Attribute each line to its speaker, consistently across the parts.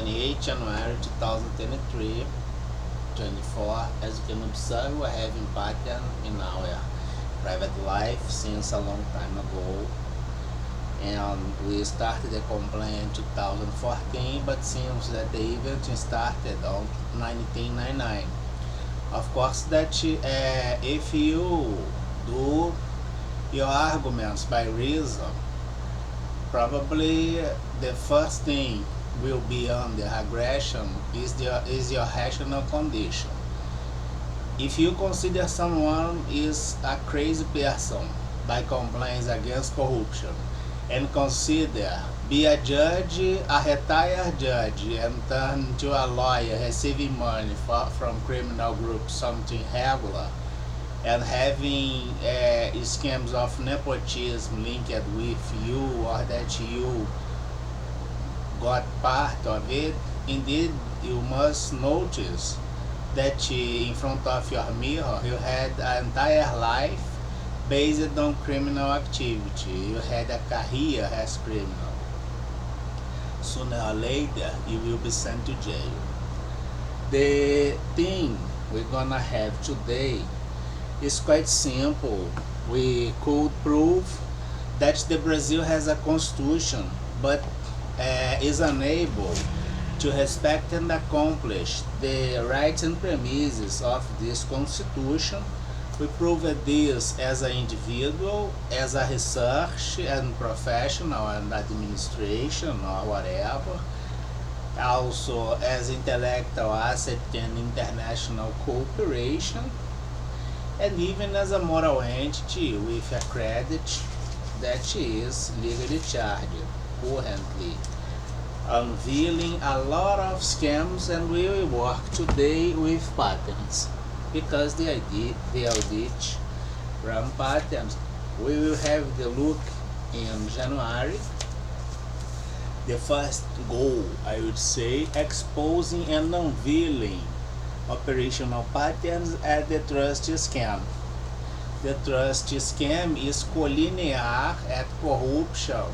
Speaker 1: 28 January 2023, 24. As you can observe, we're having pattern in our private life since a long time ago, and we started the complaint in 2014, but seems that the event started on 1999. Of course that if you do your arguments by reason, probably the first thing will be under aggression is your rational condition. If you consider someone is a crazy person by complaints against corruption, and consider be a judge, a retired judge, and turn to a lawyer receiving money from criminal groups, something regular, and having schemes of nepotism linked with you, or that you got part of it, indeed you must notice that in front of your mirror you had an entire life based on criminal activity. You had a career as criminal. Sooner or later you will be sent to jail. The thing we're gonna have today is quite simple. We could prove that the Brazil has a constitution, but is unable to respect and accomplish the rights and premises of this constitution. We proved this as an individual, as a research and professional and administration or whatever, also as intellectual asset and international cooperation, and even as a moral entity with a credit that is legally charged currently, unveiling a lot of scams. And we will work today with patterns, because the audit run patterns. We will have the look in January. The first goal, I would say, exposing and unveiling operational patterns at the trust scam. The trust scam is collinear at corruption,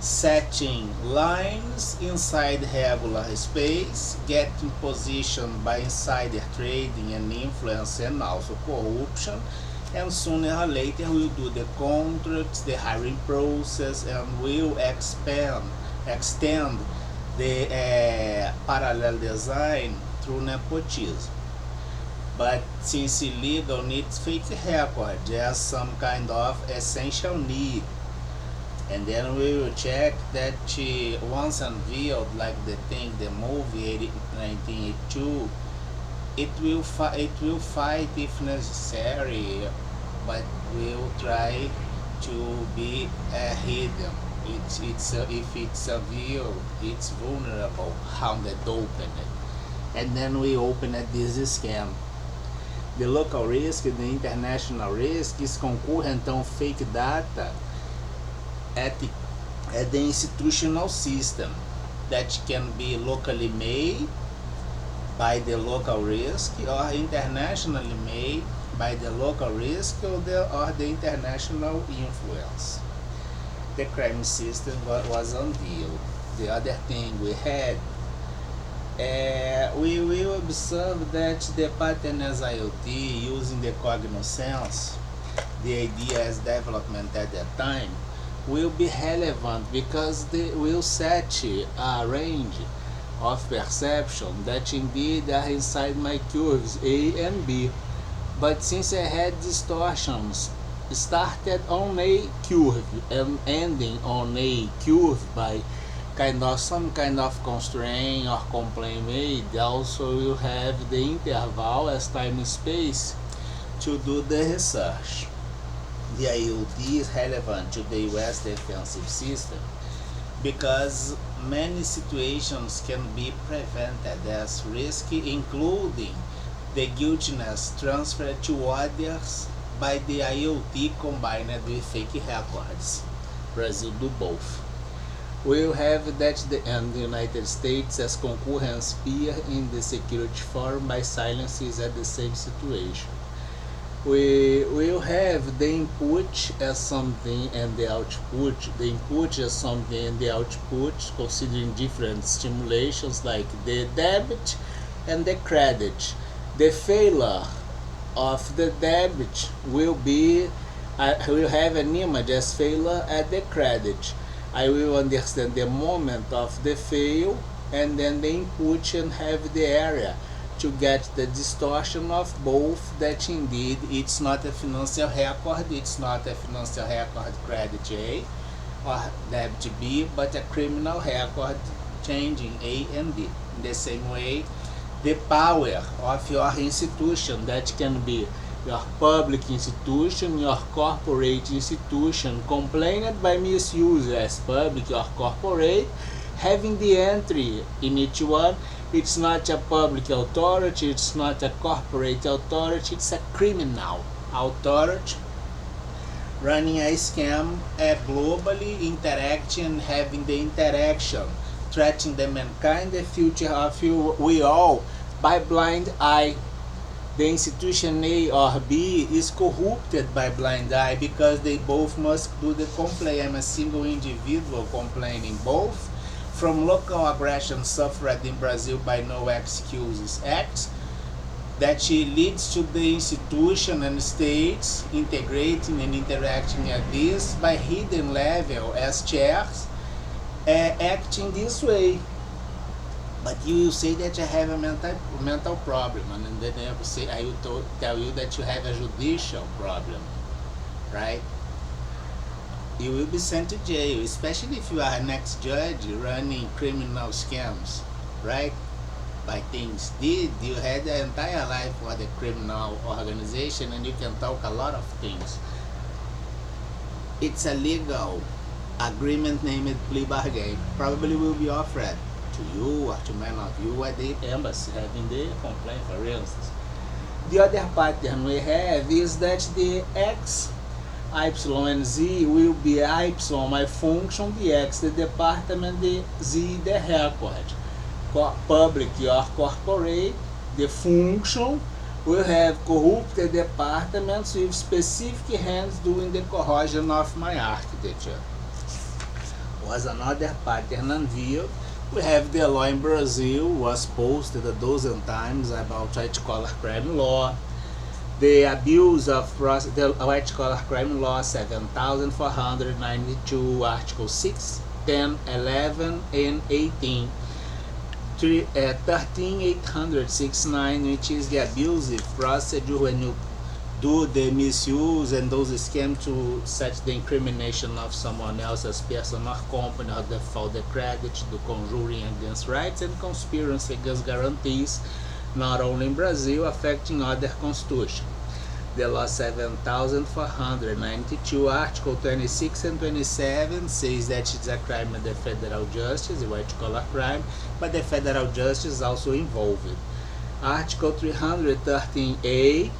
Speaker 1: setting lines inside regular space, getting position by insider trading and influence, and also corruption, and sooner or later we'll do the contracts, the hiring process, and will extend the parallel design through nepotism. But since illegal needs fake record, there's some kind of essential need. And then we will check that once unveiled, like the movie 1982, it will fight if necessary, but will try to be hidden. If it's revealed, it's vulnerable, how that open it. And then we open at this scam. The local risk, the international risk is concurrent on fake data at the institutional system that can be locally made by the local risk, or internationally made by the local risk, or the international influence. The crime system was unveiled. The other thing we had, we will observe that the pattern as IoT using the cognoscence, the ideas development at that time, will be relevant, because they will set a range of perception that indeed are inside my curves A and B. But since I had distortions started on a curve and ending on a curve by some kind of constraint or complaint made, also will have the interval as time and space to do the research. The IoT is relevant to the US defensive system, because many situations can be prevented as risky, including the guiltiness transferred to others by the IoT combined with fake records. Brazil do both. We'll have that the United States as concurrence peer in the Security Forum by silences at the same situation. we will have the input as something and the output. The input as something and the output, considering different stimulations like the debit and the credit. The failure of the debit will be, I will have an image as failure at the credit. I will understand the moment of the fail and then the input and have the area to get the distortion of both, that indeed it's not a financial record, it's not a financial record credit A or debit B, but a criminal record changing A and B. In the same way, the power of your institution, that can be your public institution, your corporate institution, complained by misuse as public or corporate, having the entry in each one. It's not a public authority, it's not a corporate authority, it's a criminal authority running a scam, globally interacting, having the interaction, threatening the mankind, the future of you, we all, by blind eye. The institution A or B is corrupted by blind eye because they both must do the complaint. I'm a single individual complaining both from local aggression suffered in Brazil by No Excuses Act, that leads to the institution and states integrating and interacting at this by hidden level as chairs, acting this way. But you will say that you have a mental problem, and then I will say, I will tell you that you have a judicial problem, right? You will be sent to jail, especially if you are an ex-judge running criminal scams, right? By things did, you had the entire life for the criminal organization, and you can talk a lot of things. It's a legal agreement named plea bargain. Probably will be offered to you or to many of you at the embassy having the complaint, for instance. The other pattern we have is that the X, Y, and Z will be Y, my function, the X, the department, the Z, the record. Public or corporate, the function will have corrupted departments with specific hands doing the corrosion of my architecture. Was another pattern unveiled. We have the law in Brazil, was posted a dozen times about white-collar crime law. The abuse of the white-collar crime law 7,492, Article 6, 10, 11, and 18. 13,869, which is the abusive procedure when you do the misuse and those scams to set the incrimination of someone else's person or company, or default the credit, do conjuring against rights and conspiracy against guarantees, not only in Brazil, affecting other constitutions. The law 7,492, Article 26 and 27 says that it's a crime of the federal justice, a white-collar crime, but the federal justice is also involved. Article 313A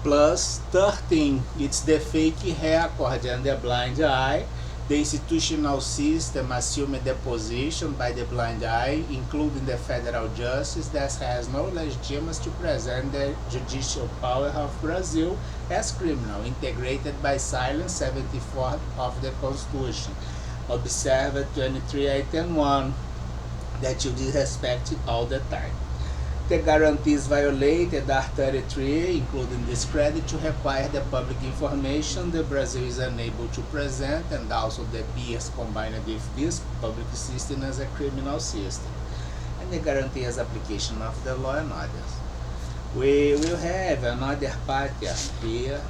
Speaker 1: plus 13, it's the fake record and the blind eye. The institutional system assumes the position by the blind eye, including the federal justice, that has no legitimacy to present the judicial power of Brazil as criminal, integrated by silence 74 of the Constitution. Observe 23, item 1, that you disrespect it all the time. The guarantees violated are 33, including discredit to require the public information the Brazil is unable to present, and also the peers combined with this public system as a criminal system. And the guarantee as application of the law and others. We will have another pattern here,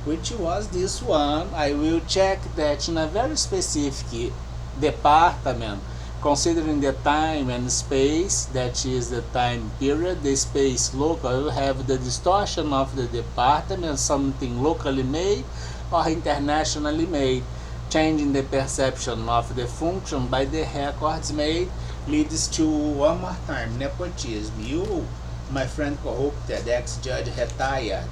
Speaker 1: which was this one. I will check that in a very specific department, considering the time and space, that is the time period, the space local, you have the distortion of the department, something locally made or internationally made, changing the perception of the function by the records made, leads to, one more time, nepotism. You, my friend corrupted, ex-judge retired,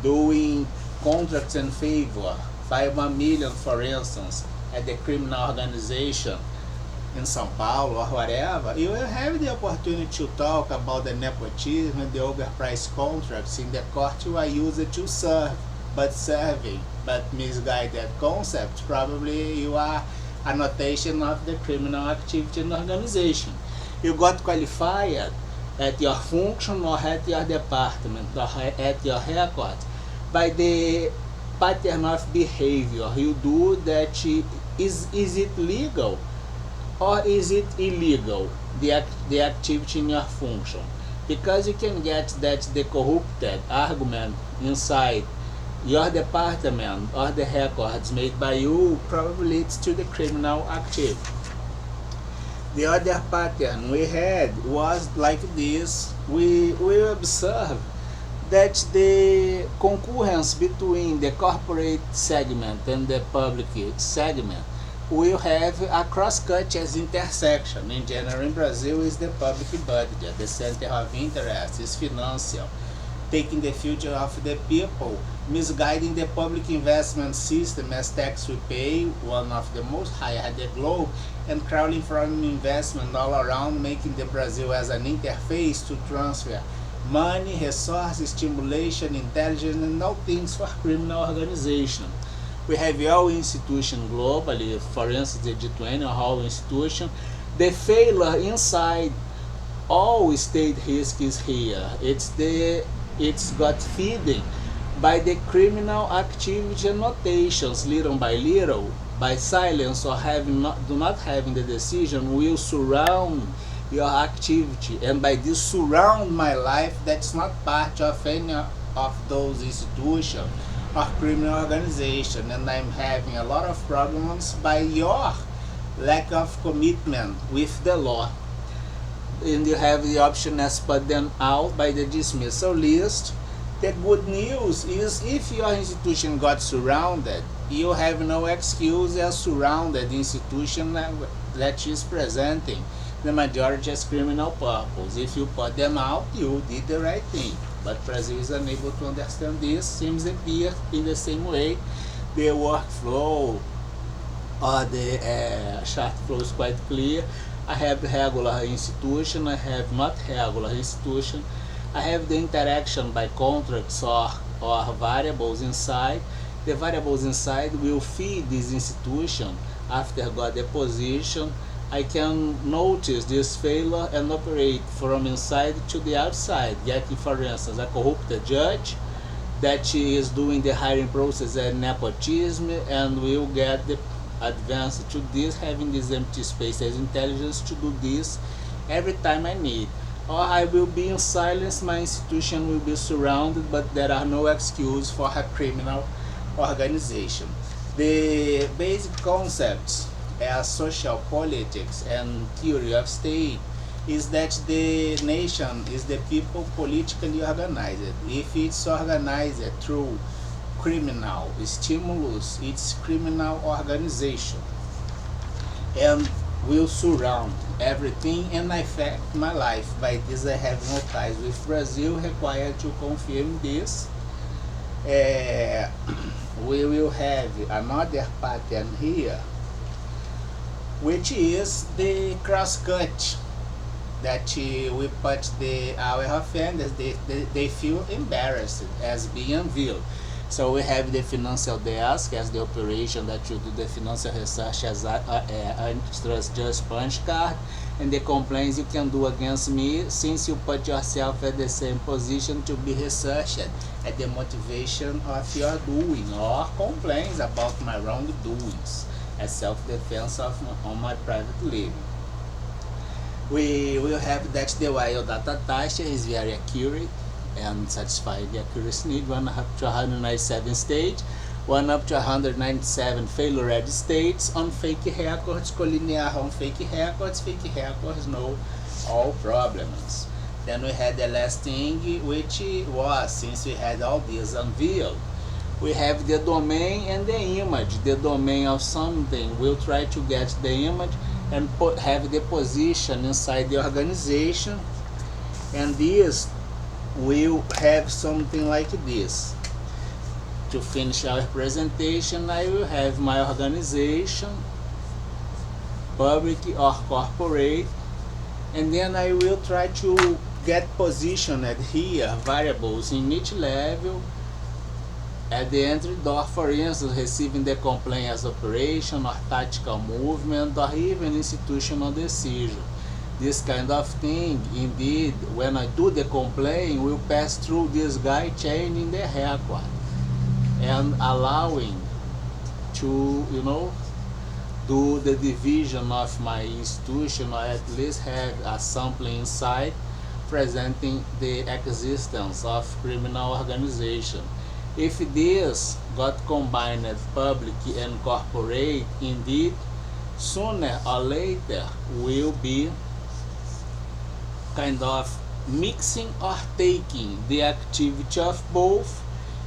Speaker 1: doing contracts in favor, 5 million for instance, at the criminal organization, in São Paulo or whatever, you will have the opportunity to talk about the nepotism and the overpriced contracts in the court you are used to serve, but serving, but misguided concepts. Probably you are a notation of the criminal activity in the organization. You got qualified at your function or at your department or at your record by the pattern of behavior you do. That is it legal or is it illegal, the activity in your function? Because you can get that the corrupted argument inside your department or the records made by you probably leads to the criminal activity. The other pattern we had was like this. We observe that the concurrence between the corporate segment and the public segment will have a cross-cut as intersection. In general, in Brazil is the public budget, the center of interest is financial, taking the future of the people, misguiding the public investment system as tax we pay, one of the most high at the globe, and crowding from investment all around, making the Brazil as an interface to transfer money, resources, stimulation, intelligence, and all things for criminal organization. We have all institutions globally, for instance, the G20 or all institutions. The failure inside all state risk is here. It's got feeding by the criminal activity annotations, little by little, by silence or do not having the decision, will surround your activity, and by this surround my life that's not part of any of those institutions or criminal organization, and I'm having a lot of problems by your lack of commitment with the law. And you have the option as put them out by the dismissal list. The good news is if your institution got surrounded, you have no excuse as surrounded institution that is presenting the majority as criminal purpose. If you put them out, you did the right thing. But Brazil is unable to understand this. Seems appear in the same way. The workflow or the chart flow is quite clear. I have regular institution, I have not regular institution. I have the interaction by contracts or variables inside. The variables inside will feed this institution after got the position. I can notice this failure and operate from inside to the outside, getting, for instance, a corrupted judge that is doing the hiring process and nepotism, and will get the advance to this, having this empty space as intelligence to do this every time I need. Or I will be in silence, my institution will be surrounded, but there are no excuse for a criminal organization. The basic concepts as social politics and theory of state is that the nation is the people politically organized. If it's organized through criminal stimulus, it's criminal organization and will surround everything and affect my life. By this I have no ties with Brazil, required to confirm this. We will have another pattern here, which is the cross-cut that we put our offenders, they feel embarrassed as being viewed. So we have the financial desk as the operation that you do the financial research as just punch card, and the complaints you can do against me since you put yourself at the same position to be researched at the motivation of your doing, or complaints about my wrongdoings as self-defense on my private living. We will have that the wild data task is very accurate and satisfy the accuracy need. 1 up to 197 stage, 1 up to 197 failure states on fake records, collinear on fake records no all problems. Then we had the last thing, which was, since we had all these unveiled, we have the domain and the image. The domain of something, we'll try to get the image and have the position inside the organization, and this will have something like this. To finish our presentation, I will have my organization, public or corporate, and then I will try to get positioned here variables in each level at the entry door, for instance, receiving the complaint as operation or tactical movement or even institutional decision. This kind of thing, indeed, when I do the complaint, will pass through this guy changing the record and allowing to, do the division of my institution, or at least have a sample inside presenting the existence of criminal organization. If this got combined public and corporate, indeed, sooner or later will be kind of mixing or taking the activity of both.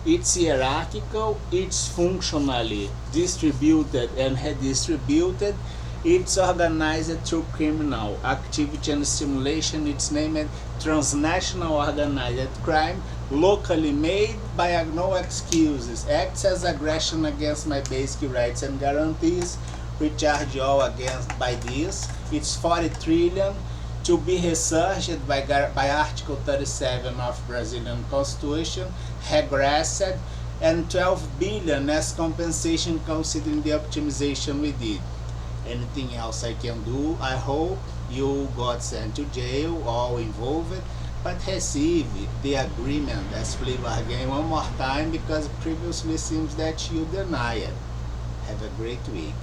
Speaker 1: It's hierarchical, it's functionally distributed and redistributed, it's organized through criminal activity and stimulation. It's named transnational organized crime, locally made by no excuses, acts as aggression against my basic rights and guarantees. We charge all against by this. It's 40 trillion to be researched by Article 37 of Brazilian Constitution, regressed, and 12 billion as compensation considering the optimization we did. Anything else I can do? I hope you got sent to jail, all involved, but receive the agreement as plea bargain one more time, because previously seems that you denied. Have a great week.